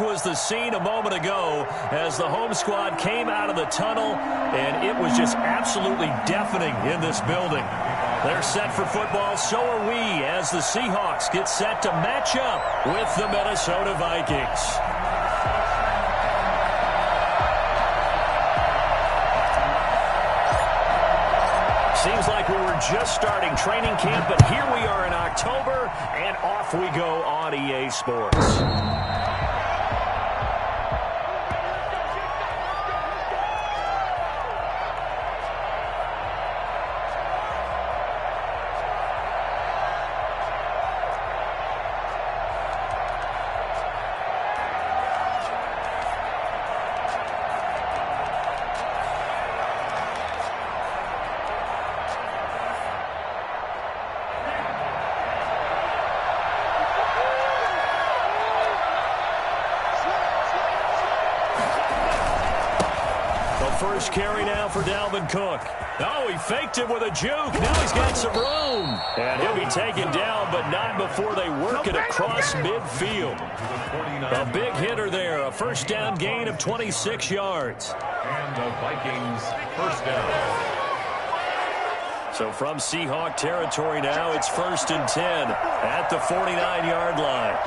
Was the scene a moment ago as the home squad came out of the tunnel, and it was just absolutely deafening in this building. They're set for football, so are we, as the Seahawks get set to match up with the Minnesota Vikings. Seems like we were just starting training camp, but here we are in October, and off we go on EA Sports. First carry now for Dalvin Cook. Oh, he faked it with a juke. Now he's got some room. And he'll be taken down, but not before they work it across midfield. A big hitter there. A first down gain of 26 yards. And the Vikings first down. So from Seahawk territory now, it's 1st and 10 at the 49-yard line.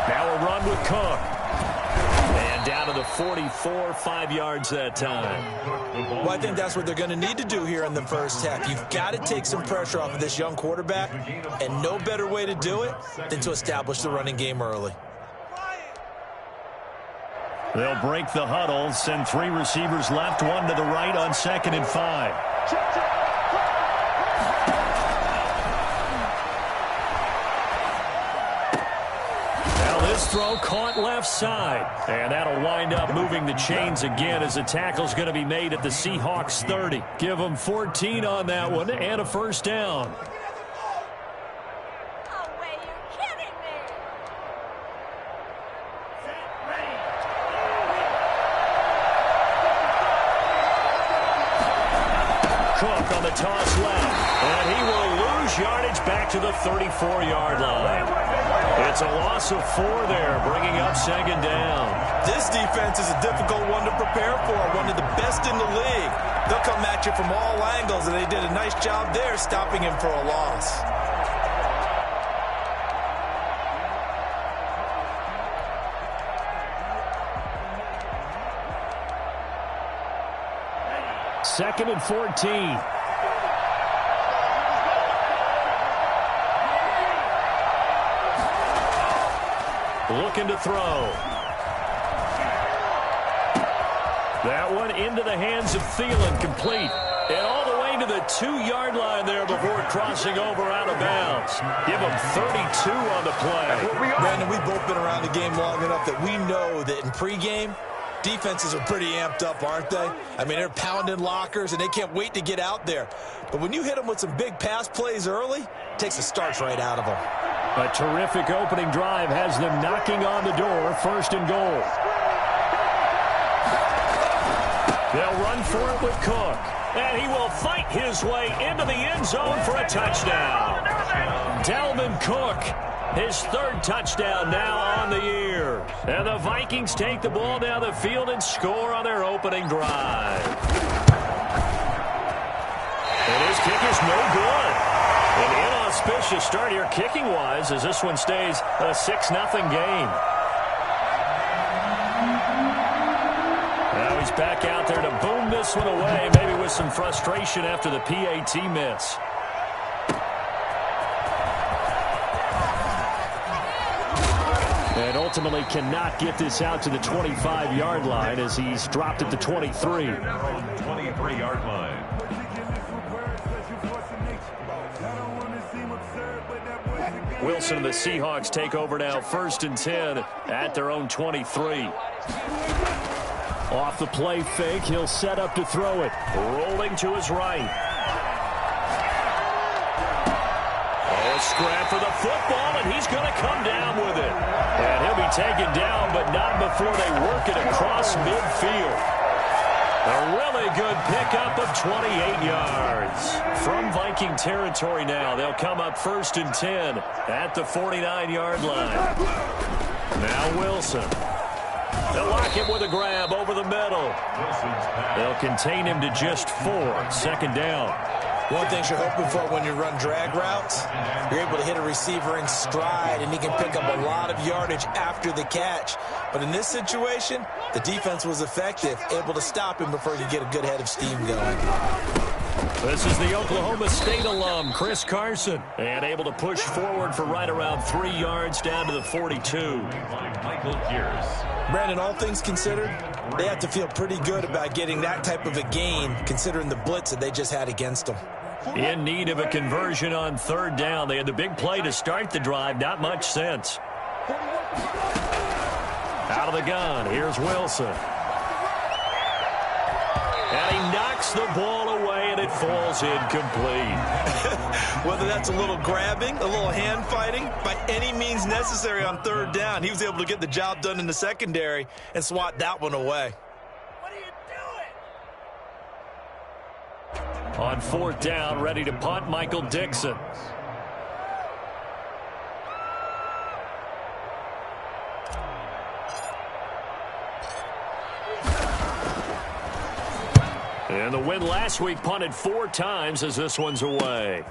Now a run with Cook. Down to the 44, 5 yards that time. Well, I think that's what they're going to need to do here in the first half. You've got to take some pressure off of this young quarterback, and no better way to do it than to establish the running game early. They'll break the huddle, send 3 receivers left, 1 to the right on 2nd and 5. This throw caught left side, and that'll wind up moving the chains again as the tackle's going to be made at the Seahawks 30. Give them 14 on that one and a first down. Oh, wait, you're kidding me. Cook on the toss left, and he will lose yardage back to the 34-yard line. It's a loss of 4 there, bringing up 2nd down. This defense is a difficult one to prepare for, one of the best in the league. They'll come at you from all angles, and they did a nice job there stopping him for a loss. Second and 14. Looking to throw. That one into the hands of Thielen, complete. And all the way to the 2-yard line there before crossing over out of bounds. Give them 32 on the play. Brandon, we've both been around the game long enough that we know that in pregame, defenses are pretty amped up, aren't they? I mean, they're pounding lockers, and they can't wait to get out there. But when you hit them with some big pass plays early, it takes the starch right out of them. A terrific opening drive has them knocking on the door, 1st and goal. They'll run for it with Cook. And he will fight his way into the end zone for a touchdown. Dalvin Cook, his 3rd touchdown now on the year. And the Vikings take the ball down the field and score on their opening drive. And his kick is no good. An inauspicious start here kicking-wise as this one stays a 6-0 game. Now he's back out there to boom this one away, maybe with some frustration after the PAT miss. And ultimately cannot get this out to the 25-yard line as he's dropped at the 23. 23-yard line. Wilson and the Seahawks take over now, 1st and 10 at their own 23. Off the play fake, he'll set up to throw it. Rolling to his right. Oh, a scrap for the football, and he's going to come down with it. And he'll be taken down, but not before they work it across midfield. A really good pickup of 28 yards. From Viking territory now, they'll come up 1st and 10 at the 49-yard line. Now Wilson. They'll lock him with a grab over the middle. They'll contain him to just 4. 2nd down. One thing you're hoping for when you run drag routes, you're able to hit a receiver in stride, and he can pick up a lot of yardage after the catch. But in this situation, the defense was effective, able to stop him before he could get a good head of steam going. This is the Oklahoma State alum, Chris Carson, and able to push forward for right around 3 yards down to the 42. Michael Pierce. Brandon, all things considered, they have to feel pretty good about getting that type of a gain, considering the blitz that they just had against them. In need of a conversion on 3rd down. They had the big play to start the drive. Not much sense. Out of the gun, here's Wilson. And he knocks the ball away, and it falls incomplete. Whether that's a little grabbing, a little hand fighting, by any means necessary on 3rd down, he was able to get the job done in the secondary and swat that one away. What are you doing? On 4th down, ready to punt, Michael Dixon. And the win last week punted 4 times as this one's away.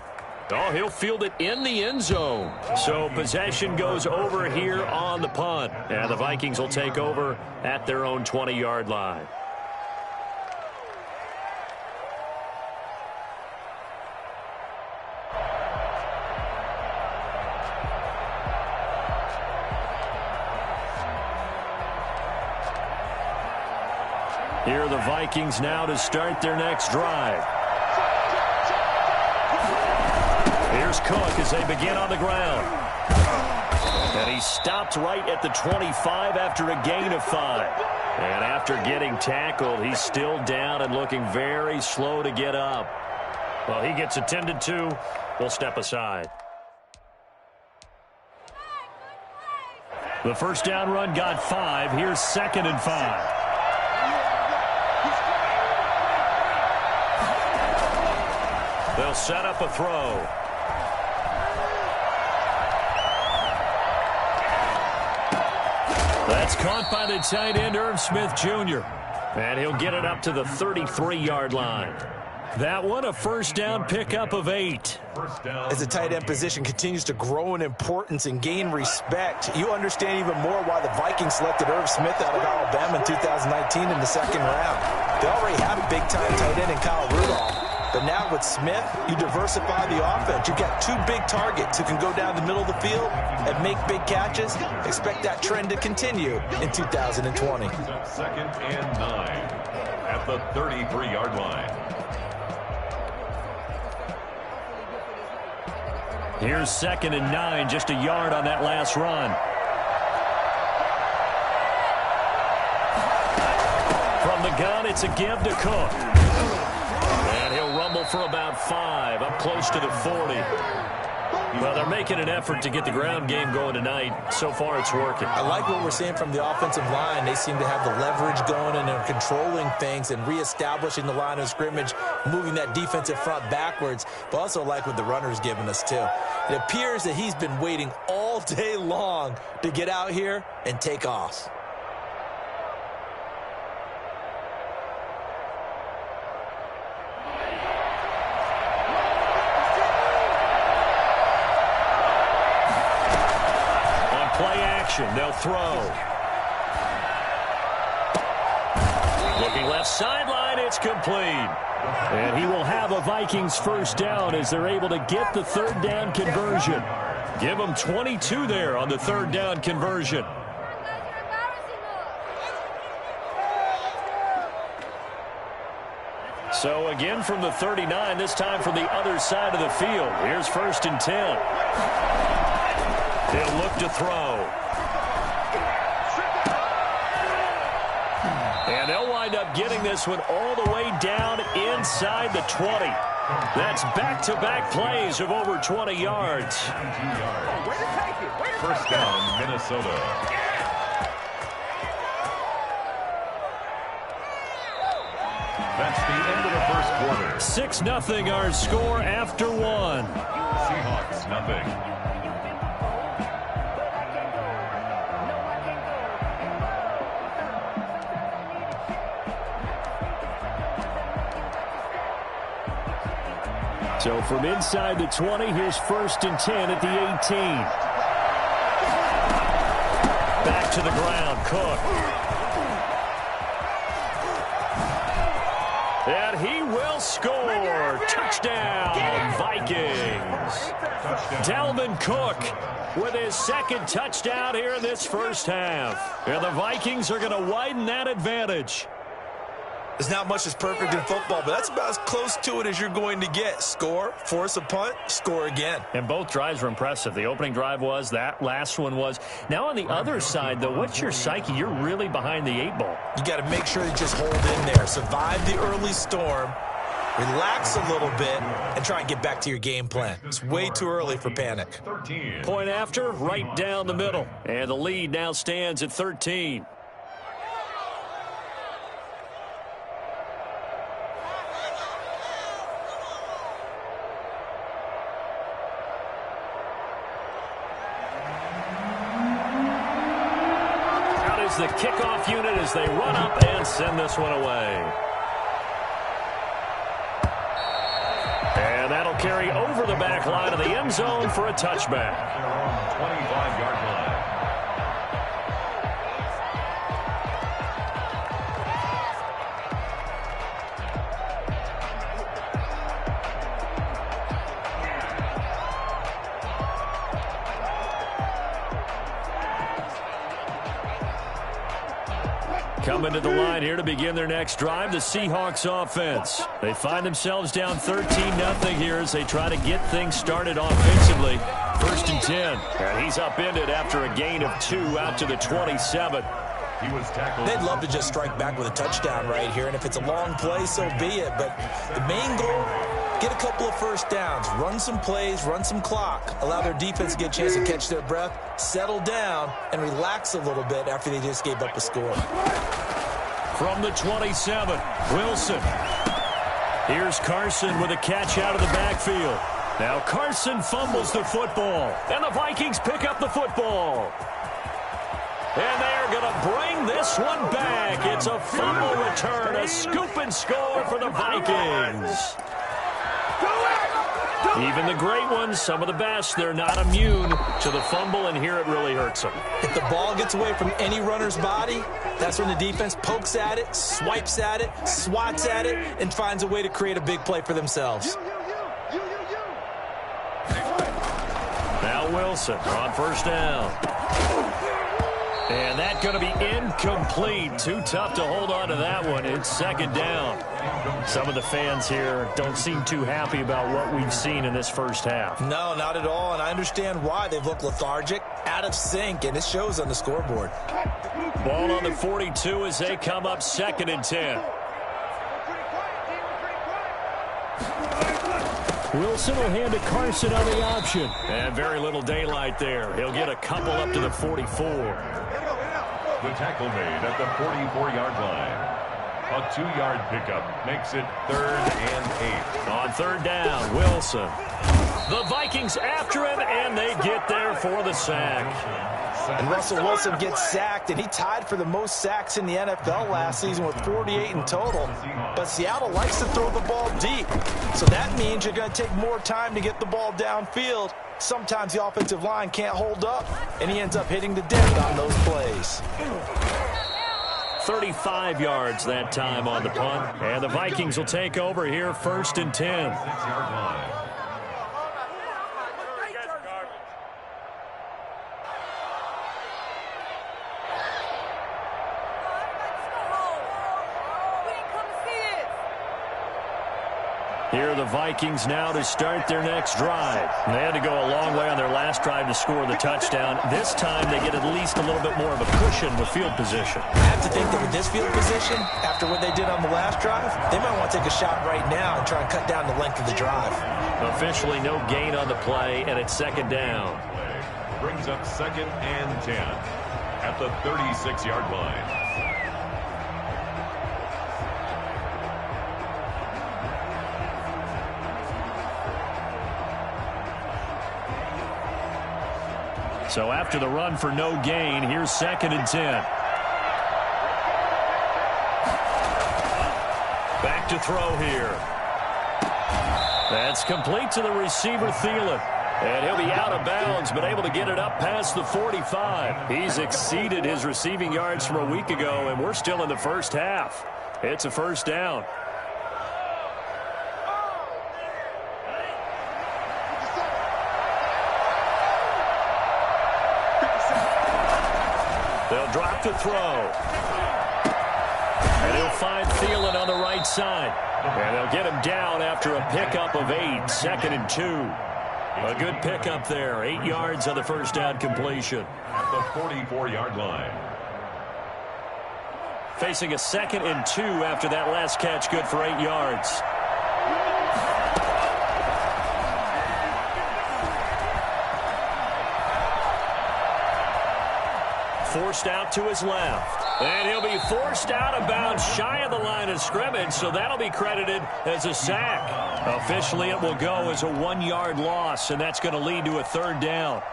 Oh, he'll field it in the end zone. So possession goes over here on the punt. And the Vikings will take over at their own 20-yard line. Here are the Vikings now to start their next drive. Here's Cook as they begin on the ground. And he stopped right at the 25 after a gain of 5. And after getting tackled, he's still down and looking very slow to get up. Well, he gets attended to. We'll step aside. The 1st down run got 5. Here's 2nd and 5. They'll set up a throw. That's caught by the tight end, Irv Smith Jr. And he'll get it up to the 33-yard line. That one, a 1st down pickup of 8. As the tight end position continues to grow in importance and gain respect, you understand even more why the Vikings selected Irv Smith out of Alabama in 2019 in the 2nd round. They already have a big-time tight end in Kyle Rudolph. But now with Smith, you diversify the offense. You've got 2 big targets who can go down the middle of the field and make big catches. Expect that trend to continue in 2020. 2nd and 9 at the 33-yard line. Here's 2nd and 9, just a yard on that last run. From the gun, it's a give to Cook. And he'll rumble for about 5, up close to the 40. Well, they're making an effort to get the ground game going tonight. So far, it's working. I like what we're seeing from the offensive line. They seem to have the leverage going, and they're controlling things and reestablishing the line of scrimmage, moving that defensive front backwards. But also like what the runner's giving us, too. It appears that he's been waiting all day long to get out here and take off. They'll throw. Looking left sideline, it's complete. And he will have a Vikings 1st down as they're able to get the 3rd down conversion. Give them 22 there on the 3rd down conversion. So again from the 39, this time from the other side of the field. Here's 1st and 10. They'll look to throw. And they'll wind up getting this one all the way down inside the 20. That's back-to-back plays of over 20 yards. 1st down, Minnesota. That's the end of the first quarter. 6-0 our score after one. Seahawks nothing. So from inside the 20, here's 1st and 10 at the 18. Back to the ground, Cook. And he will score. Touchdown, Vikings. Dalvin Cook with his 2nd touchdown here in this first half. And the Vikings are going to widen that advantage. There's not much that's perfect in football, but that's about as close to it as you're going to get. Score, force a punt, score again. And both drives were impressive. The opening drive was, that last one was. Now on the other side, though, what's your psyche? You're really behind the 8 ball. You got to make sure you just hold in there. Survive the early storm, relax a little bit, and try and get back to your game plan. It's way too early for panic. 13. Point after, right down the middle. And the lead now stands at 13. The kickoff unit as they run up and send this one away. And that'll carry over the back line of the end zone for a touchback. 25-yard line. Coming to the line here to begin their next drive, the Seahawks offense. They find themselves down 13-0 here as they try to get things started offensively. 1st and 10. And he's upended after a gain of 2 out to the 27. He was tackled. They'd love to just strike back with a touchdown right here, and if it's a long play, so be it. But the main goal, get a couple of first downs, run some plays, run some clock, allow their defense to get a chance to catch their breath, settle down, and relax a little bit after they just gave up a score. From the 27, Wilson. Here's Carson with a catch out of the backfield. Now Carson fumbles the football, and the Vikings pick up the football. And they're going to bring this one back. It's a fumble return, a scoop and score for the Vikings. Even the great ones, some of the best, they're not immune to the fumble, and here it really hurts them. If the ball gets away from any runner's body, that's when the defense pokes at it, swipes at it, swats at it, and finds a way to create a big play for themselves. Now Wilson on 1st down. And that's going to be incomplete. Too tough to hold on to that one. It's 2nd down. Some of the fans here don't seem too happy about what we've seen in this first half. No, not at all, and I understand why. They've looked lethargic, out of sync, and it shows on the scoreboard. Ball on the 42 as they come up 2nd and 10. Wilson will hand to Carson on the option. And very little daylight there. He'll get a couple up to the 44. The tackle made at the 44-yard line. A 2-yard pickup makes it 3rd and 8. On 3rd down, Wilson. The Vikings after him, and they get there for the sack. And Russell Wilson gets sacked, and he tied for the most sacks in the NFL last season with 48 in total. But Seattle likes to throw the ball deep, so that means you're going to take more time to get the ball downfield. Sometimes the offensive line can't hold up, and he ends up hitting the deck on those plays. 35 yards that time on the punt, and the Vikings will take over here 1st and 10. 6-yard line. Here are the Vikings now to start their next drive. They had to go a long way on their last drive to score the touchdown. This time they get at least a little bit more of a cushion with field position. I have to think that with this field position, after what they did on the last drive, they might want to take a shot right now and try and cut down the length of the drive. Officially no gain on the play, and it's 2nd down. Brings up 2nd and 10 at the 36-yard line. So after the run for no gain, here's 2nd and 10. Back to throw here. That's complete to the receiver, Thielen. And he'll be out of bounds, but able to get it up past the 45. He's exceeded his receiving yards from a week ago, and we're still in the first half. It's a first down. They'll drop to throw. And he'll find Thielen on the right side. And they'll get him down after a pickup of 8, 2nd and 2. A good pickup there. 8 yards on the first down completion. At the 44-yard line. Facing a 2nd and 2 after that last catch, good for 8 yards. Forced out to his left. And he'll be forced out of bounds shy of the line of scrimmage, so that'll be credited as a sack. Officially, it will go as a 1-yard loss, and that's going to lead to a 3rd down.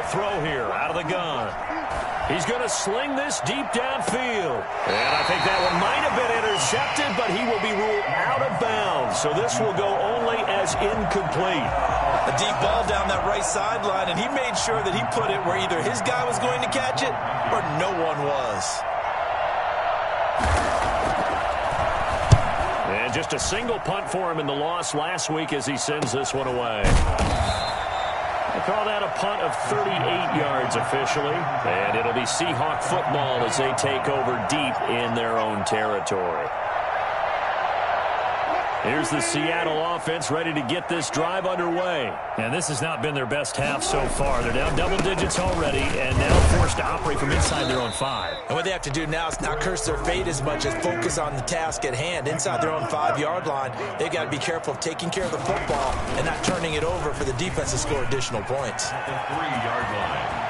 Throw here out of the gun. He's going to sling this deep downfield. And I think that one might have been intercepted, but he will be ruled out of bounds. So this will go only as incomplete. A deep ball down that right sideline, and he made sure that he put it where either his guy was going to catch it or no one was. And just a single punt for him in the loss last week as he sends this one away. They call that a punt of 38 yards officially. And it'll be Seahawk football as they take over deep in their own territory. Here's the Seattle offense ready to get this drive underway. And this has not been their best half so far. They're down double digits already and now forced to operate from inside their own 5. And what they have to do now is not curse their fate as much as focus on the task at hand. Inside their own 5-yard line, they've got to be careful of taking care of the football and not turning it over for the defense to score additional points. At the 3-yard line.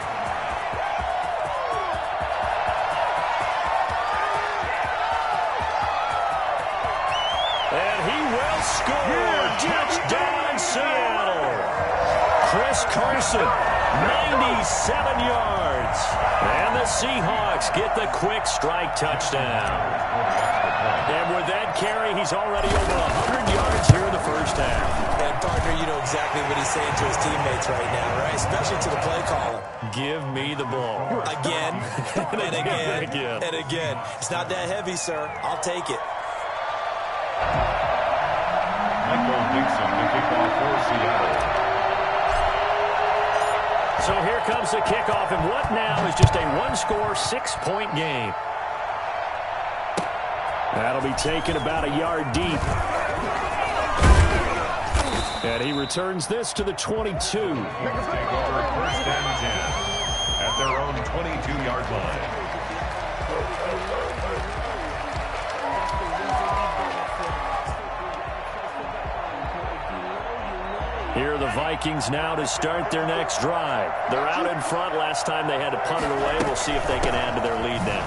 Score! Touchdown, Seattle! Chris Carson, 97 yards. And the Seahawks get the quick strike touchdown. And with that carry, he's already over 100 yards here in the first half. And, partner, you know exactly what he's saying to his teammates right now, right? Especially to the play caller. Give me the ball. Again, and again, and again. It's not that heavy, sir. I'll take it. Dixon to kick off for Seattle. So here comes the kickoff, and what now is just a 1-score, 6-point game. That'll be taken about a yard deep. And he returns this to the 22. Take over 1st and 10 at their own 22-yard line. Here are the Vikings now to start their next drive. They're out in front. Last time they had to punt it away. We'll see if they can add to their lead now.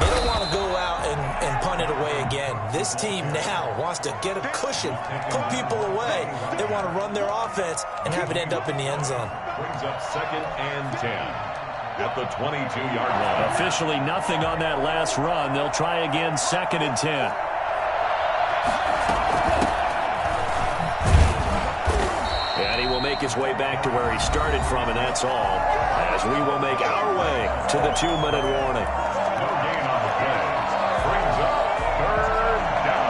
They don't want to go out and punt it away again. This team now wants to get a cushion, put people away. They want to run their offense and have it end up in the end zone. Brings up 2nd and 10 at the 22-yard line. Officially nothing on that last run. They'll try again 2nd and 10. Make his way back to where he started from, and that's all, as we will make our way to the 2-minute warning. No gain on the play. Brings up 3rd down.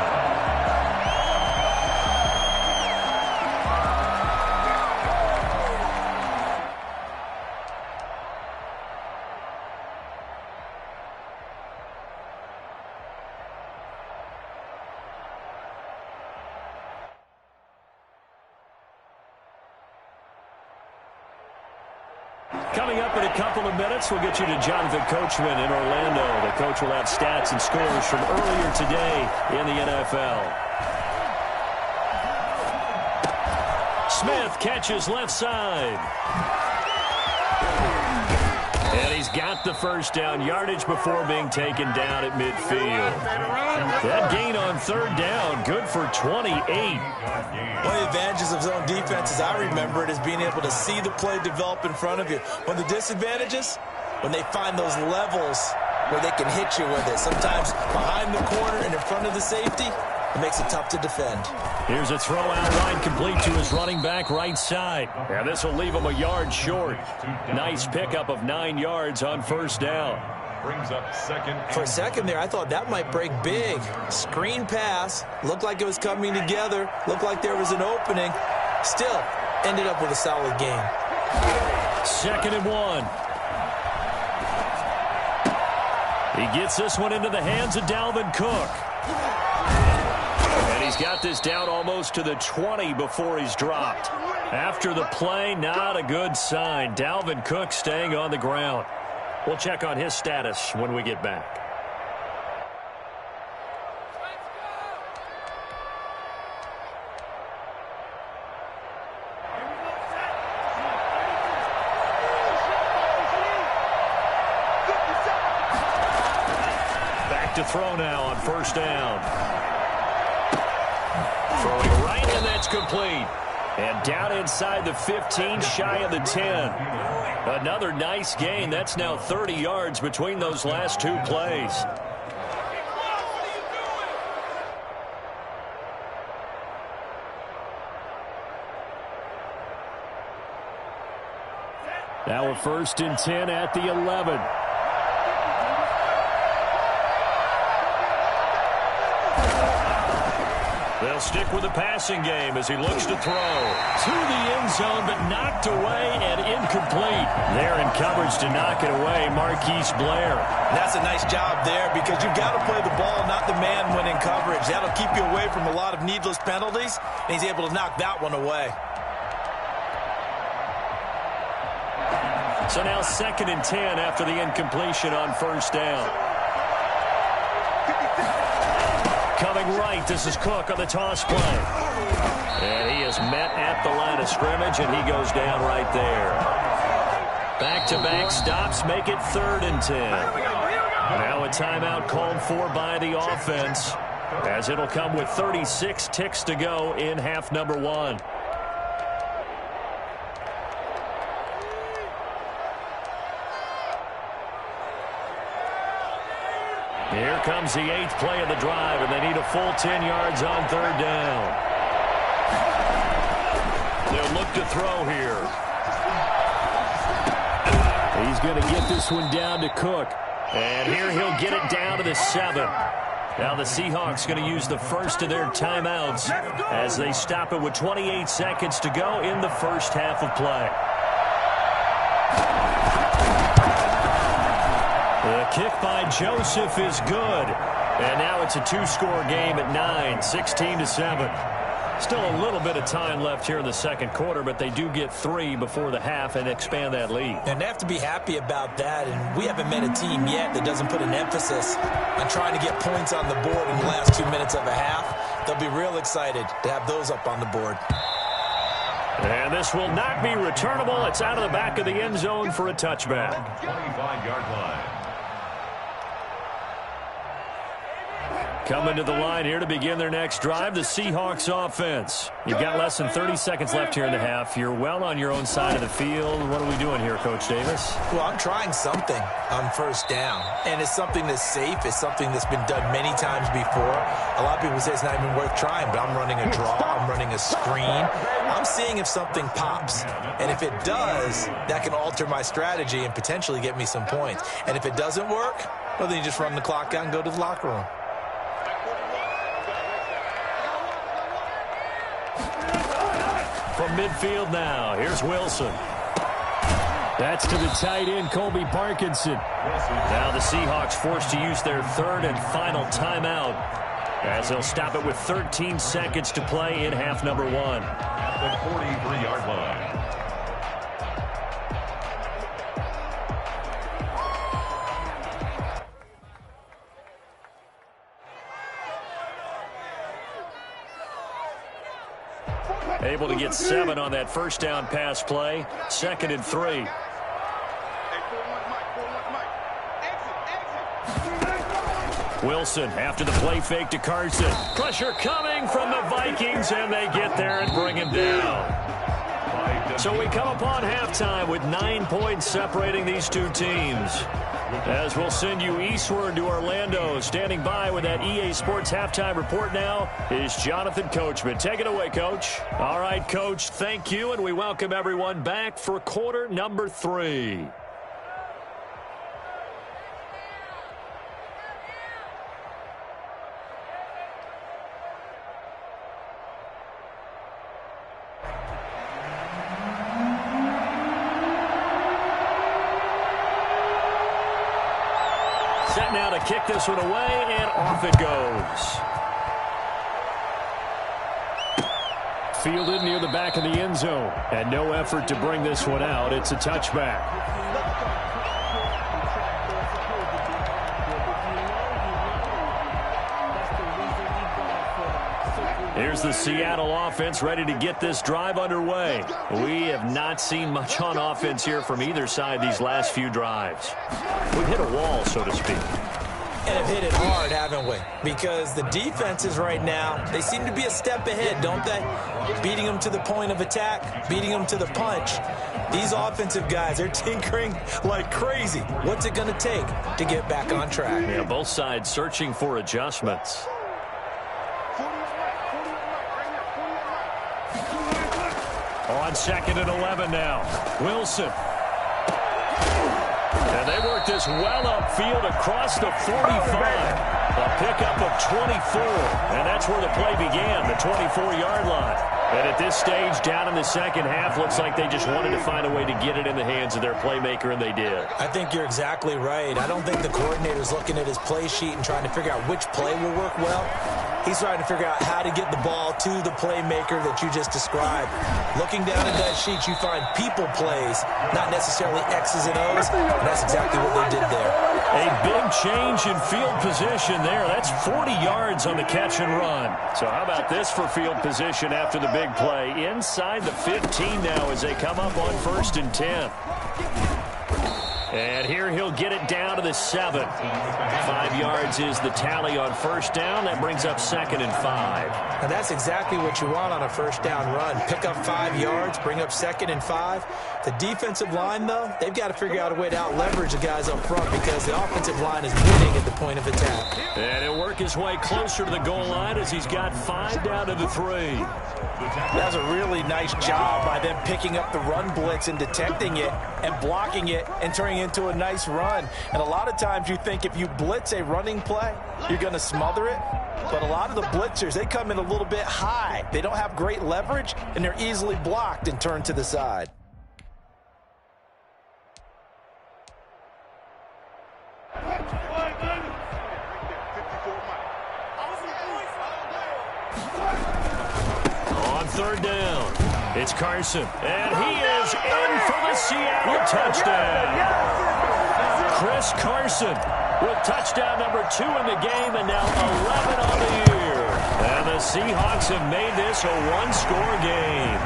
Coming up in a couple of minutes, we'll get you to Jonathan Coachman in Orlando. The coach will have stats and scores from earlier today in the NFL. Smith catches left side. And he's got the first down, yardage before being taken down at midfield. That gain on third down, good for 28. One of the advantages of zone defense, as I remember it, is being able to see the play develop in front of you. One of the disadvantages, when they find those levels where they can hit you with it. Sometimes behind the corner and in front of the safety, it makes it tough to defend. Here's a throw out line complete to his running back right side. And this will leave him a yard short. Nice pickup of 9 yards on first down. Brings up second. For a second there, I thought that might break big. Screen pass. Looked like it was coming together. Looked like there was an opening. Still, ended up with a solid game. 2nd and 1. He gets this one into the hands of Dalvin Cook. And he's got this down almost to the 20 before he's dropped. After the play, not a good sign. Dalvin Cook staying on the ground. We'll check on his status when we get back. Back to throw now on first down. Throwing right, and that's complete. And down inside the 15, shy of the 10. Another nice gain. That's now 30 yards between those last 2 plays. Now a 1st and 10 at the 11. They'll stick with the passing game as he looks to throw. To the end zone, but knocked away and incomplete. There in coverage to knock it away, Marquise Blair. That's a nice job there because you've got to play the ball, not the man when in coverage. That'll keep you away from a lot of needless penalties, and he's able to knock that one away. So now 2nd and 10 after the incompletion on first down. Coming right, this is Cook on the toss play. And he is met at the line of scrimmage, and he goes down right there. Back-to-back stops make it 3rd and 10. Now a timeout called for by the offense, as it'll come with 36 ticks to go in half number 1. Here comes the 8th play of the drive, and they need a full 10 yards on 3rd down. They'll look to throw here. He's going to get this one down to Cook. And here he'll get it down to the 7. Now the Seahawks going to use the first of their timeouts as they stop it with 28 seconds to go in the first half of play. The kick by Joseph is good. And now it's a 2-score game at 9, 16-7. Still a little bit of time left here in the 2nd quarter, but they do get 3 before the half and expand that lead. And they have to be happy about that. And we haven't met a team yet that doesn't put an emphasis on trying to get points on the board in the last 2 minutes of a half. They'll be real excited to have those up on the board. And this will not be returnable. It's out of the back of the end zone for a touchback. 25-yard line. Coming to the line here to begin their next drive, the Seahawks offense. You've got less than 30 seconds left here in the half. You're well on your own side of the field. What are we doing here, Coach Davis? Well, I'm trying something on first down, and it's something that's safe. It's something that's been done many times before. A lot of people say it's not even worth trying, but I'm running a draw. I'm running a screen. I'm seeing if something pops, and if it does, that can alter my strategy and potentially get me some points. And if it doesn't work, well, then you just run the clock out and go to the locker room. From midfield now, here's Wilson. That's to the tight end, Colby Parkinson. Now the Seahawks forced to use their 3rd and final timeout as they'll stop it with 13 seconds to play in half number 1. At the 43-yard line. Able to get 7 on that first down pass play. 2nd and 3. Wilson after the play fake to Carson. Pressure coming from the Vikings, and they get there and bring him down. So we come upon halftime with 9 points separating these two teams. As we'll send you eastward to Orlando, standing by with that EA Sports halftime report now is Jonathan Coachman. Take it away, Coach. All right, Coach, thank you, and we welcome everyone back for quarter number 3. Set now to kick this one away, and off it goes. Fielded near the back of the end zone, and no effort to bring this one out. It's a touchback. Here's the Seattle offense ready to get this drive underway. We have not seen much on offense here from either side these last few drives. We've hit a wall, so to speak. And have hit it hard, haven't we? Because the defenses right now, they seem to be a step ahead, don't they? Beating them to the point of attack, beating them to the punch. These offensive guys are tinkering like crazy. What's it going to take to get back on track? Yeah, both sides searching for adjustments. On 2nd and 11 now. Wilson. And they work this well upfield across the 45. A pickup of 24. And that's where the play began, the 24-yard line. And at this stage, down in the second half, looks like they just wanted to find a way to get it in the hands of their playmaker, and they did. I think you're exactly right. I don't think the coordinator's looking at his play sheet and trying to figure out which play will work well. He's trying to figure out how to get the ball to the playmaker that you just described. Looking down at that sheet, you find people plays, not necessarily X's and O's, and that's exactly what they did there. A big change in field position there. That's 40 yards on the catch and run. So how about this for field position after the big play? Inside the 15 now as they come up on 1st and 10. And here he'll get it down to the 7. 5 yards is the tally on first down. That brings up 2nd and 5. And that's exactly what you want on a first down run. Pick up 5 yards, bring up 2nd and 5. The defensive line, though, they've got to figure out a way to out-leverage the guys up front because the offensive line is winning at the point of attack. And he'll work his way closer to the goal line as he's got 5 down to the 3. That was a really nice job by them picking up the run blitz and detecting it and blocking it and turning it into a nice run. And a lot of times you think if you blitz a running play, you're going to smother it. But a lot of the blitzers, they come in a little bit high. They don't have great leverage, and they're easily blocked and turned to the side. On 3rd down, it's Carson, and he is in for the Seattle touchdown. Chris Carson with touchdown number 2 in the game, and now 11 on the year. And the Seahawks have made this a one-score game.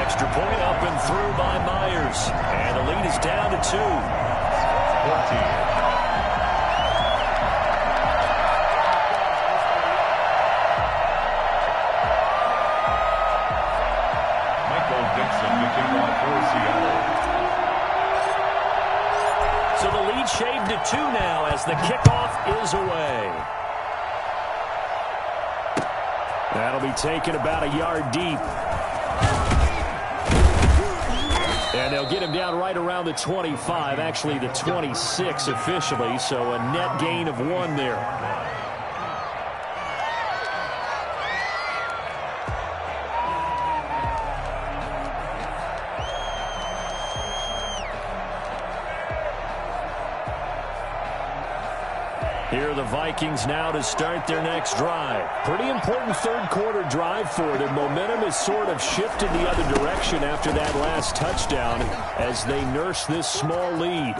Extra point up and through by Myers, and the lead is down to 2. 14. So the lead shaved to 2 now as the kickoff is away. That'll be taken about a yard deep. And they'll get him down right around the 25, actually the 26 officially, so a net gain of 1 there. Here are the Vikings now to start their next drive. Pretty important third quarter drive for them. Momentum has sort of shifted the other direction after that last touchdown as they nurse this small lead.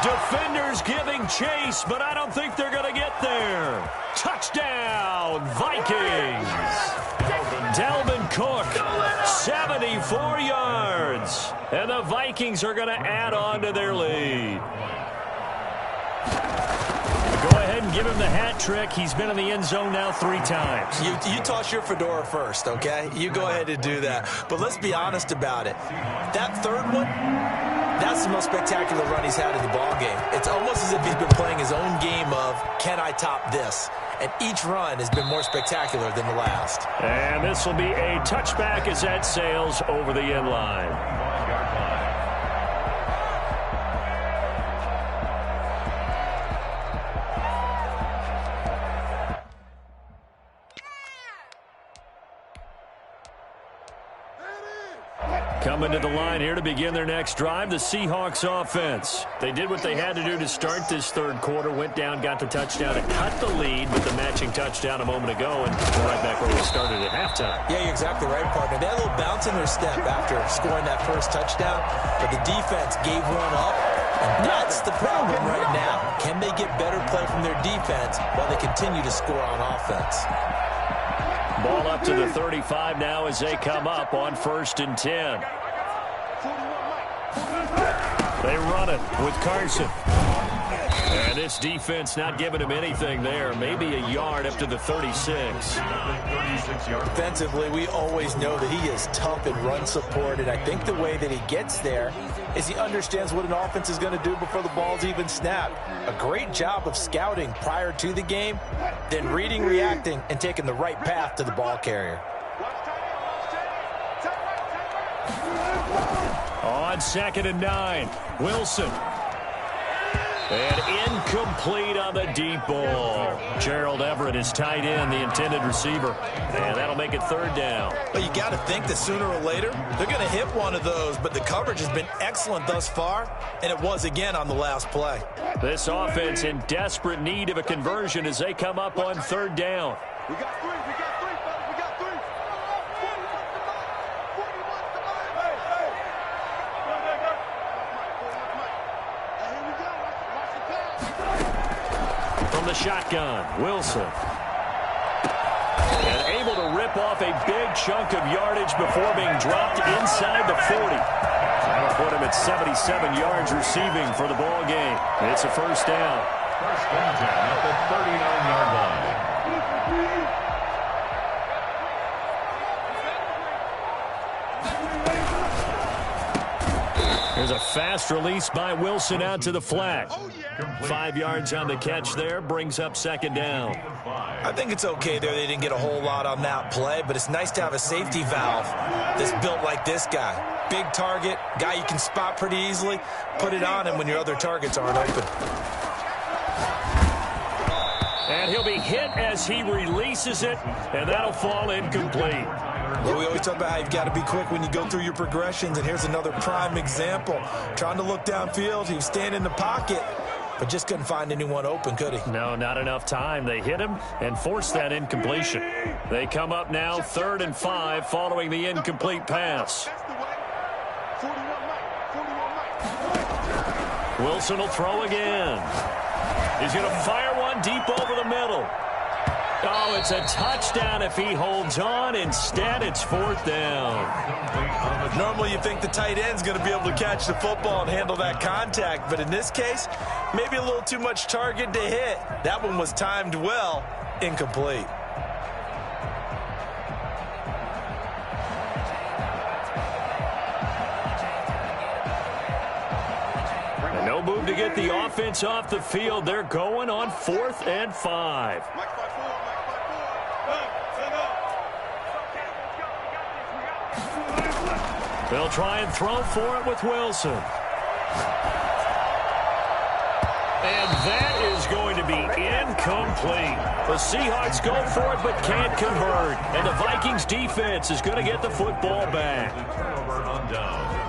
Defenders giving chase, but I don't think they're going to get there. Touchdown, Vikings. Dalvin Cook, 74 yards. And the Vikings are going to add on to their lead. Go ahead and give him the hat trick. He's been in the end zone now 3 times. You toss your fedora first, okay? You go ahead and do that. But let's be honest about it. That third one, that's the most spectacular run he's had in the ballgame. It's almost as if he's been playing his own game of, can I top this? And each run has been more spectacular than the last. And this will be a touchback as that sails over the end line. Coming to the line here to begin their next drive, the Seahawks offense. They did what they had to do to start this third quarter, went down, got the touchdown, and cut the lead with the matching touchdown a moment ago, and right back where we started at halftime. Yeah, you're exactly right, partner. They had a little bounce in their step after scoring that first touchdown, but the defense gave one up, and that's the problem right now. Can they get better play from their defense while they continue to score on offense? Ball up to the 35 now as they come up on 1st and 10. They run it with Carson. And this defense not giving him anything there. Maybe a yard up to the 36. Defensively, we always know that he is tough in run support, and I think the way that he gets there is he understands what an offense is going to do before the ball's even snapped. A great job of scouting prior to the game, then reading, reacting, and taking the right path to the ball carrier. On 2nd and 9, Wilson. And incomplete on the deep ball. Gerald Everett is tight end, the intended receiver. And that'll make it 3rd down. But you got to think that sooner or later, they're going to hit one of those. But the coverage has been excellent thus far, and it was again on the last play. This offense in desperate need of a conversion as they come up on 3rd down. We got 3, we got 3, fellas, we got 3. From the shotgun, Wilson. And able to rip off a big chunk of yardage before being dropped inside the 40. That'll put him at 77 yards receiving for the ball game. It's a 1st down. 1st and 10 at the 39-yard line. There's a fast release by Wilson out to the flat. 5 yards on the catch there, brings up 2nd down. I think it's okay there. They didn't get a whole lot on that play, but it's nice to have a safety valve that's built like this guy. Big target, guy you can spot pretty easily. Put it on him when your other targets aren't open. And he'll be hit as he releases it, and that'll fall incomplete. Well, we always talk about how you've got to be quick when you go through your progressions, and here's another prime example. Trying to look downfield, he was standing in the pocket, but just couldn't find anyone open, could he? No, not enough time. They hit him and forced that incompletion. They come up now 3rd and 5 following the incomplete pass. Wilson will throw again. He's going to fire one deep over the middle. Oh, it's a touchdown if he holds on. Instead, it's 4th down. Normally, you think the tight end's going to be able to catch the football and handle that contact. But in this case, maybe a little too much target to hit. That one was timed well. Incomplete. And no move to get the offense off the field. They're going on 4th and 5. They'll try and throw for it with Wilson. And that is going to be incomplete. The Seahawks go for it but can't convert. And the Vikings defense is going to get the football back. Turnover on down.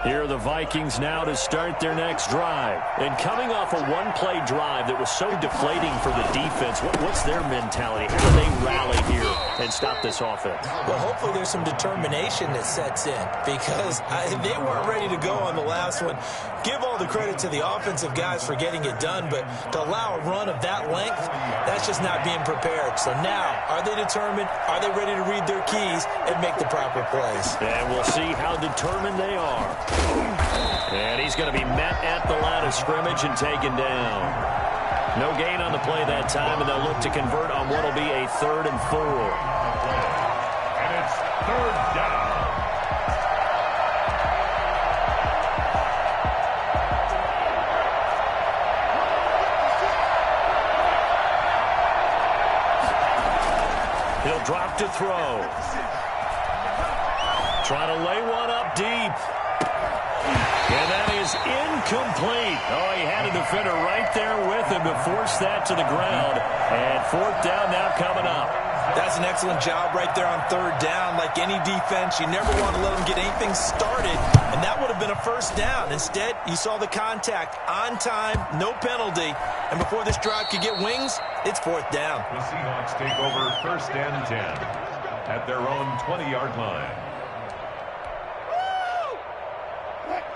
Here are the Vikings now to start their next drive. And coming off a one-play drive that was so deflating for the defense, what's their mentality? How do they rally here and stop this offense? Well, hopefully there's some determination that sets in because they weren't ready to go on the last one. Give all the credit to the offensive guys for getting it done, but to allow a run of that length, that's just not being prepared. So now, are they determined? Are they ready to read their keys and make the proper plays? And we'll see how determined they are. And he's going to be met at the line of scrimmage and taken down. No gain on the play that time, and they'll look to convert on what will be a 3rd and 4. And it's 3rd down. He'll drop to throw. Trying to lay one up deep. And that is incomplete. Oh, he had a defender right there with him to force that to the ground. And 4th down now coming up. That's an excellent job right there on 3rd down. Like any defense, you never want to let them get anything started, and that would have been a 1st down. Instead, you saw the contact on time, no penalty, and before this drive could get wings, it's 4th down. The Seahawks take over 1st and 10 at their own 20-yard line.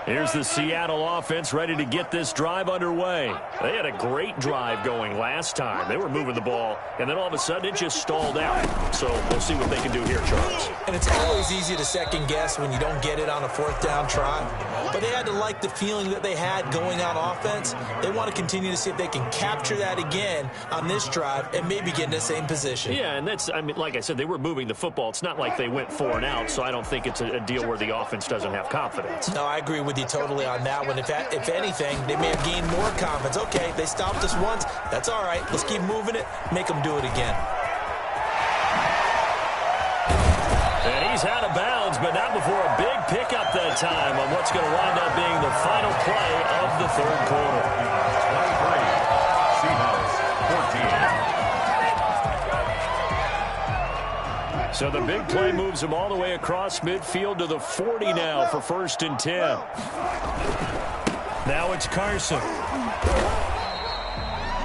Here's the Seattle offense ready to get this drive underway. They had a great drive going last time. They were moving the ball, and then all of a sudden it just stalled out. So we'll see what they can do here, Charles. And it's always easy to second guess when you don't get it on a 4th down try. But they had to like the feeling that they had going on offense. They want to continue to see if they can capture that again on this drive and maybe get in the same position. Yeah, and that's, I mean, like I said, they were moving the football. It's not like they went 4 and out, so I don't think it's a deal where the offense doesn't have confidence. No, I agree with you totally on that one. If anything, they may have gained more confidence. Okay, they stopped us once. That's all right. Let's keep moving it. Make them do it again. And he's out of bounds, but not before a big pickup that time on what's going to wind up being the final play of the 3rd quarter. 23, Seahawks 14. So the big play moves him all the way across midfield to the 40 now for 1st and 10. Now it's Carson.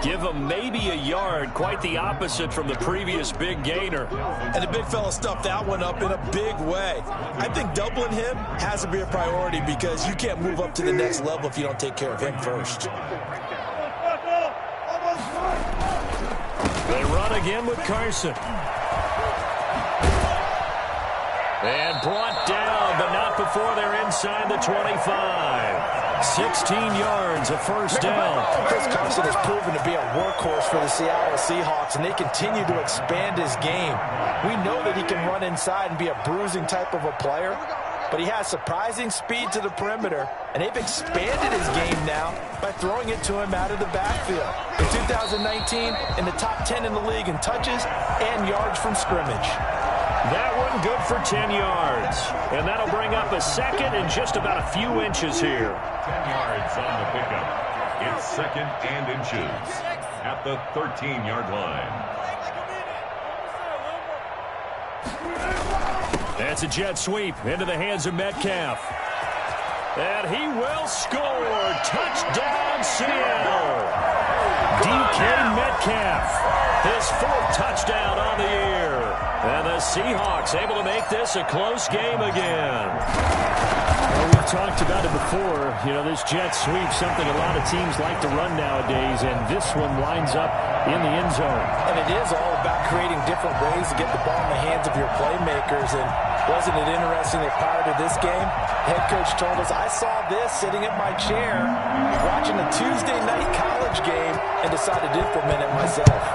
Give him maybe a yard, quite the opposite from the previous big gainer. And the big fella stuffed that one up in a big way. I think doubling him has to be a priority because you can't move up to the next level if you don't take care of him first. They run again with Carson. And brought down, but not before they're inside the 25. 16 yards, a 1st down. Chris Carson has proven to be a workhorse for the Seattle Seahawks, and they continue to expand his game. We know that he can run inside and be a bruising type of a player, but he has surprising speed to the perimeter, and they've expanded his game now by throwing it to him out of the backfield. In 2019, in the top 10 in the league in touches and yards from scrimmage. That one good for 10 yards. And that'll bring up a 2nd and just about a few inches here. 10 yards on the pickup. It's 2nd and inches at the 13-yard line. That's a jet sweep into the hands of Metcalf. And he will score. Touchdown, Seattle. DK Metcalf, his 4th touchdown on the year. And the Seahawks able to make this a close game again. Well, we've talked about it before. You know, this jet sweep, something a lot of teams like to run nowadays, and this one lines up in the end zone. And it is all about creating different ways to get the ball in the hands of your playmakers. And wasn't it interesting that prior to this game, head coach told us, I saw this sitting in my chair watching a Tuesday night college game and decided to implement it myself.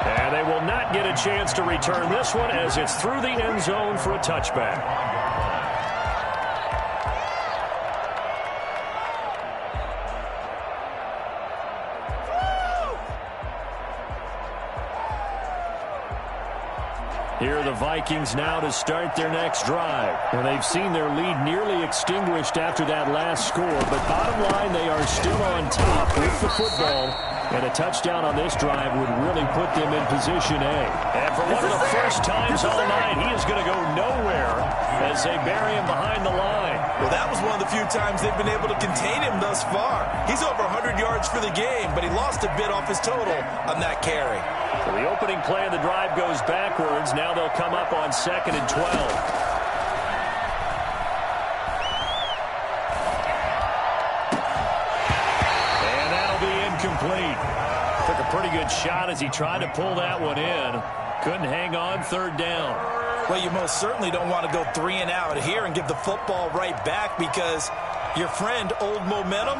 And they will not get a chance to return this one as it's through the end zone for a touchback. Here are the Vikings now to start their next drive. And they've seen their lead nearly extinguished after that last score. But bottom line, they are still on top with the football. And a touchdown on this drive would really put them in position A. And for one of the first times all night, he is going to go nowhere as they bury him behind the line. Well, that was one of the few times they've been able to contain him thus far. He's over 100 yards for the game, but he lost a bit off his total on that carry. So the opening play of the drive goes backwards. Now they'll come up on 2nd and 12. Complete. Took a pretty good shot as he tried to pull that one in. Couldn't hang on 3rd down. Well, you most certainly don't want to go 3 and out here and give the football right back because your friend, Old Momentum,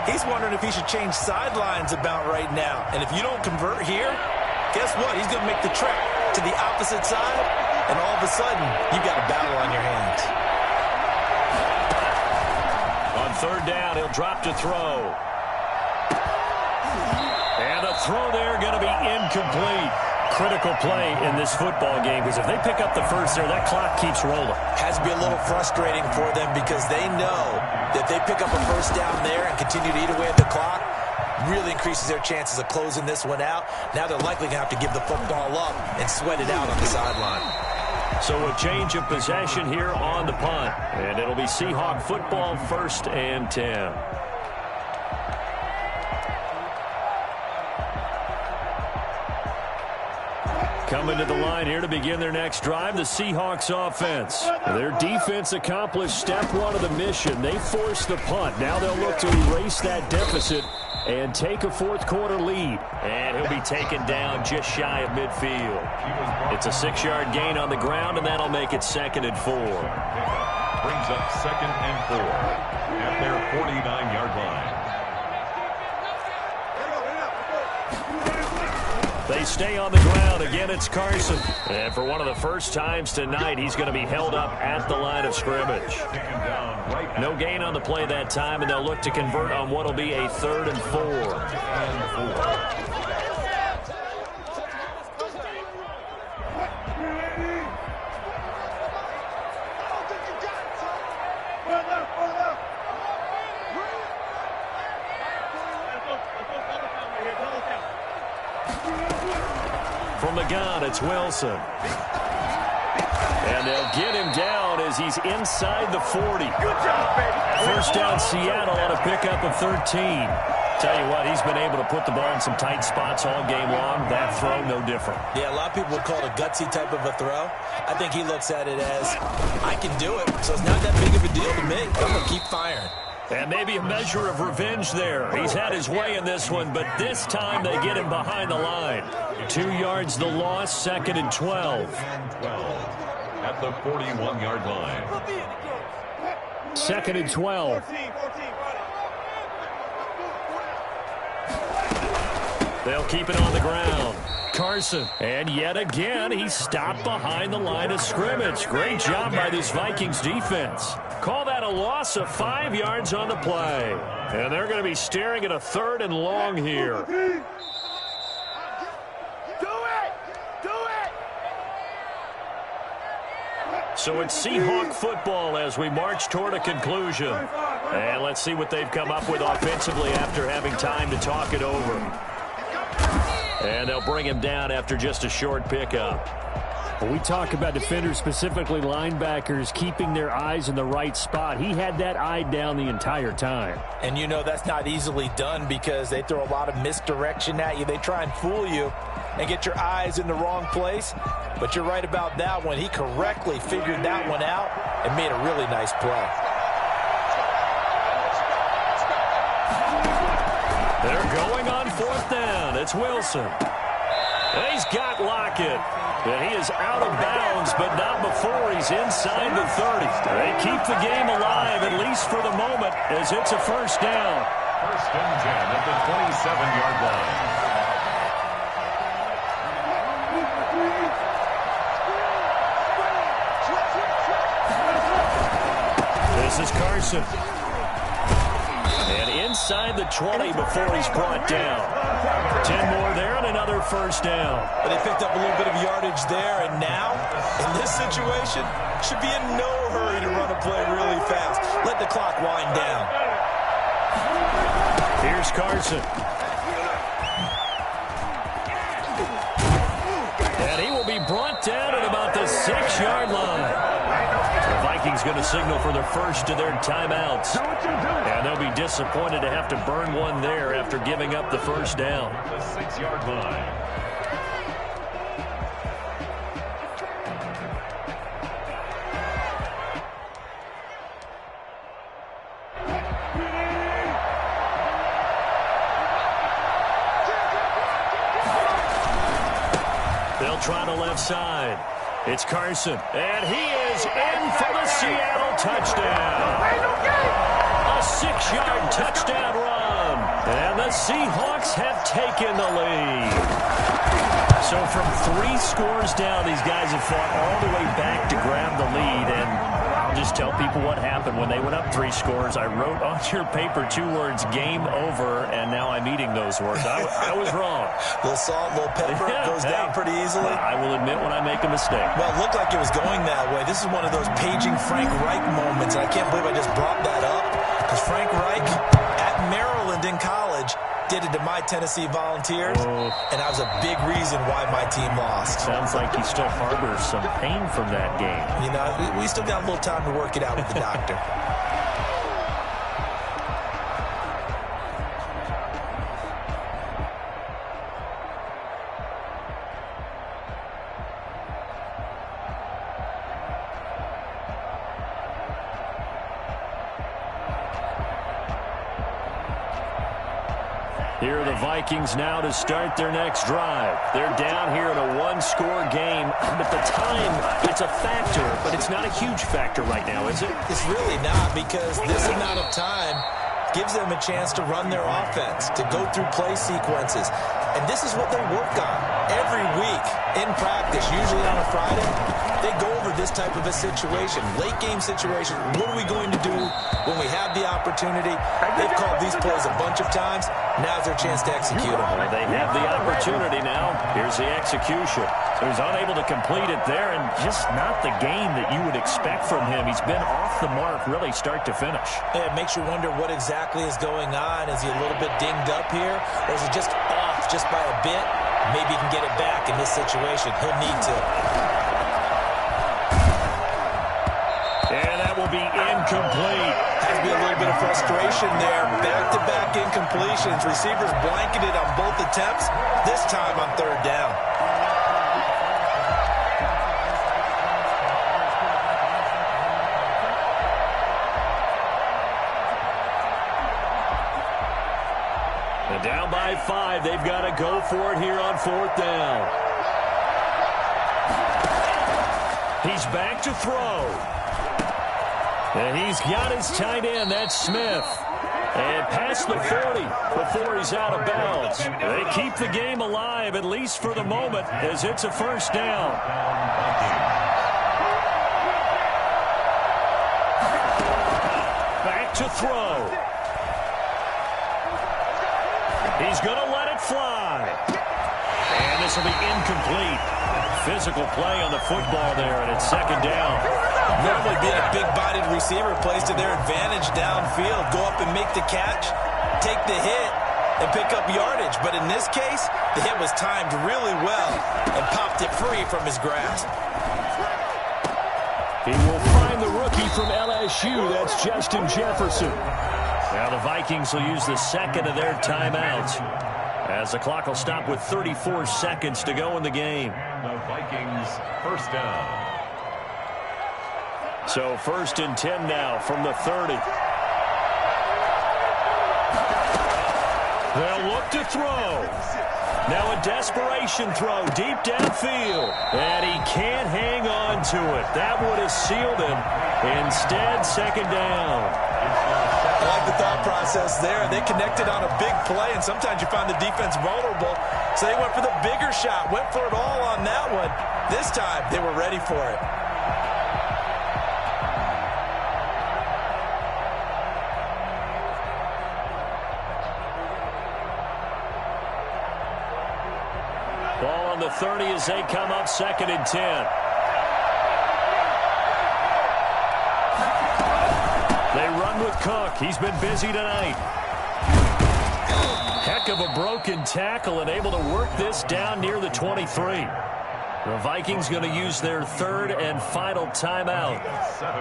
he's wondering if he should change sidelines about right now. And if you don't convert here, guess what? He's going to make the trek to the opposite side, and all of a sudden, you've got a battle on your hands. On 3rd down, he'll drop to throw. And a throw there going to be incomplete. Critical play in this football game because if they pick up the first there, that clock keeps rolling. Has to be a little frustrating for them because they know that they pick up a first down there and continue to eat away at the clock, really increases their chances of closing this one out. Now they're likely going to have to give the football up and sweat it out on the sideline. So a change of possession here on the punt. And it'll be Seahawk football, 1st and 10. Coming to the line here to begin their next drive, the Seahawks offense. Their defense accomplished step 1 of the mission. They forced the punt. Now they'll look to erase that deficit and take a 4th quarter lead. And he'll be taken down just shy of midfield. It's a 6-yard gain on the ground, and that'll make it 2nd and 4. Brings up 2nd and 4 at their 49-yard line. They stay on the ground. Again, it's Carson. And for one of the first times tonight, he's going to be held up at the line of scrimmage. No gain on the play that time, and they'll look to convert on what will be a 3rd and 4. From the gun, it's Wilson. And they'll get him down as he's inside the 40. Good job, baby. First down, Seattle on a pickup of 13. Tell you what, he's been able to put the ball in some tight spots all game long. That throw, no different. Yeah, a lot of people would call it a gutsy type of a throw. I think he looks at it as, I can do it, so it's not that big of a deal to me. I'm going to keep firing. And maybe a measure of revenge there. He's had his way in this one, but this time they get him behind the line. 2 yards the loss, 2nd and 12. At the 41-yard line. 2nd and 12. They'll keep it on the ground. Carson. And yet again, he stopped behind the line of scrimmage. Great job by this Vikings defense. Call that a loss of 5 yards on the play. And they're going to be staring at a 3rd and long here. So it's Seahawk football as we march toward a conclusion. And let's see what they've come up with offensively after having time to talk it over. And they'll bring him down after just a short pickup. When we talk about defenders, specifically linebackers, keeping their eyes in the right spot, he had that eye down the entire time. And you know that's not easily done because they throw a lot of misdirection at you. They try and fool you and get your eyes in the wrong place. But you're right about that one. He correctly figured that one out and made a really nice play. They're going on 4th down. It's Wilson. He's got Lockett. And he is out of bounds, but not before he's inside the 30. They keep the game alive, at least for the moment, as it's a first down. 1st and 10 at the 27-yard line. This is Carson. And inside the 20 before he's brought down. 10 more there and another first down. But they picked up a little bit of yardage there, and now, in this situation, should be in no hurry to run a play really fast. Let the clock wind down. Here's Carson. 6-yard line. The Vikings going to signal for their first of their timeouts. And they'll be disappointed to have to burn one there after giving up the first down. The 6-yard line. They'll try the left side. It's Carson, and he is in for the Seattle touchdown. A 6-yard touchdown run, and the Seahawks have taken the lead. So from 3 scores down, these guys have fought all the way back to grab the lead, and I'll just tell people what happened when they went up 3 scores. I wrote on your paper 2 words, game over, and now I'm eating those words. I was wrong. A little salt, a little pepper, goes down pretty easily. I will admit when I make a mistake. Well, it looked like it was going that way. This is one of those paging Frank Reich moments, and I can't believe I just brought that up, because Frank Reich at Maryland in college did it to my Tennessee Volunteers, and that was a big reason why my team lost. Sounds like he still harbors some pain from that game. You know, we still got a little time to work it out with the doctor. Here are the Vikings now to start their next drive. They're down here in a 1-score game. At the time, it's a factor, but it's not a huge factor right now, is it? It's really not, because this amount of time gives them a chance to run their offense, to go through play sequences. And this is what they work on every week in practice, usually on a Friday. They go over this type of a situation, late game situation. What are we going to do when we have the opportunity? They've called these plays a bunch of times. Now's their chance to execute them. Well, they have the opportunity now. Here's the execution. So he's unable to complete it there, and just not the game that you would expect from him. He's been off the mark really start to finish. Yeah, it makes you wonder what exactly is going on. Is he a little bit dinged up here, or is he just off just by a bit? Maybe he can get it back in this situation. He'll need to. And that will be incomplete. Has to be a little bit of frustration there. Back-to-back incompletions. Receivers blanketed on both attempts. This time on 3rd down. And down by 5. They've got to go for it here on 4th down. He's back to throw. And he's got his tight end. That's Smith. And past the 40 before he's out of bounds. They keep the game alive, at least for the moment, as it's a 1st down. Back to throw. He's going to let it fly. And this will be incomplete. Physical play on the football there, and it's 2nd down. Normally being a big-bodied receiver plays to their advantage downfield. Go up and make the catch, take the hit, and pick up yardage. But in this case, the hit was timed really well and popped it free from his grasp. He will find the rookie from LSU. That's Justin Jefferson. Now the Vikings will use the 2nd of their timeouts, as the clock will stop with 34 seconds to go in the game. The Vikings 1st down. So 1st and 10 now from the 30. They'll look to throw. Now a desperation throw deep downfield. And he can't hang on to it. That would have sealed him. Instead, 2nd down. I like the thought process there. They connected on a big play, and sometimes you find the defense vulnerable. So they went for the bigger shot, went for it all on that one. This time, they were ready for it. Ball on the 30 as they come up 2nd and 10. They run with Cook. He's been busy tonight. Heck of a broken tackle and able to work this down near the 23. The Vikings going to use their third and final timeout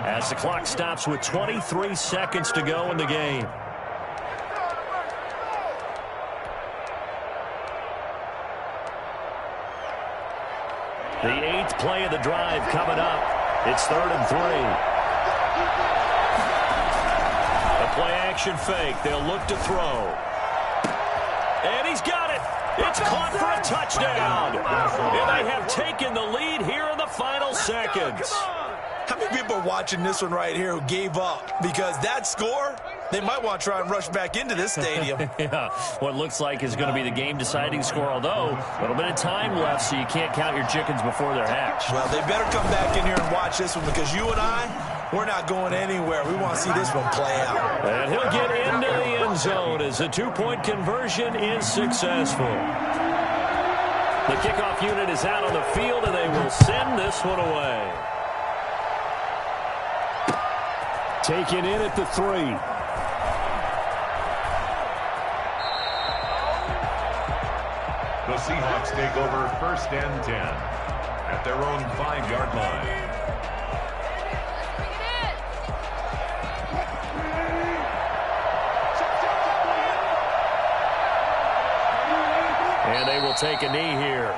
as the clock stops with 23 seconds to go in the game. The 8th play of the drive coming up. It's 3rd and 3. A play-action fake. They'll look to throw. And he's got it. It's caught for a touchdown. And they have taken the lead here in the final seconds. How many people are watching this one right here who gave up? Because that score, they might want to try and rush back into this stadium. Yeah, what looks like is going to be the game-deciding score, although a little bit of time left, so you can't count your chickens before they're hatched. Well, they better come back in here and watch this one, because you and I, we're not going anywhere. We want to see this one play out. And he'll get into the end zone as the two-point conversion is successful. The kickoff unit is out on the field, and they will send this one away. Taken in at the 3. The Seahawks take over 1st and 10 at their own 5-yard line. And they will take a knee here.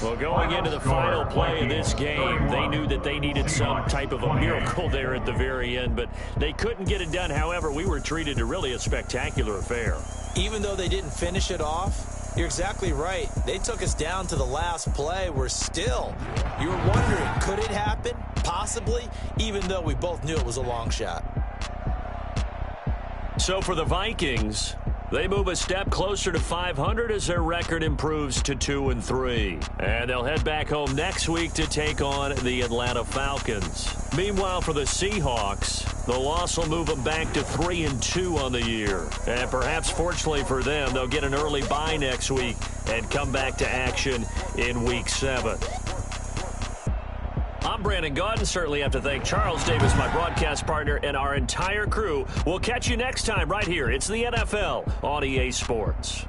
Well, going into the final play of this game, they knew that they needed some type of a miracle there at the very end, but they couldn't get it done. However, we were treated to really a spectacular affair. Even though they didn't finish it off, you're exactly right. They took us down to the last play. We're still, you were wondering, could it happen? Possibly, even though we both knew it was a long shot. So for the Vikings, they move a step closer to 500 as their record improves to 2-3. And they'll head back home next week to take on the Atlanta Falcons. Meanwhile, for the Seahawks, the loss will move them back to 3-2 on the year. And perhaps fortunately for them, they'll get an early bye next week and come back to action in Week 7. I'm Brandon Gaudin. Certainly have to thank Charles Davis, my broadcast partner, and our entire crew. We'll catch you next time right here. It's the NFL on EA Sports.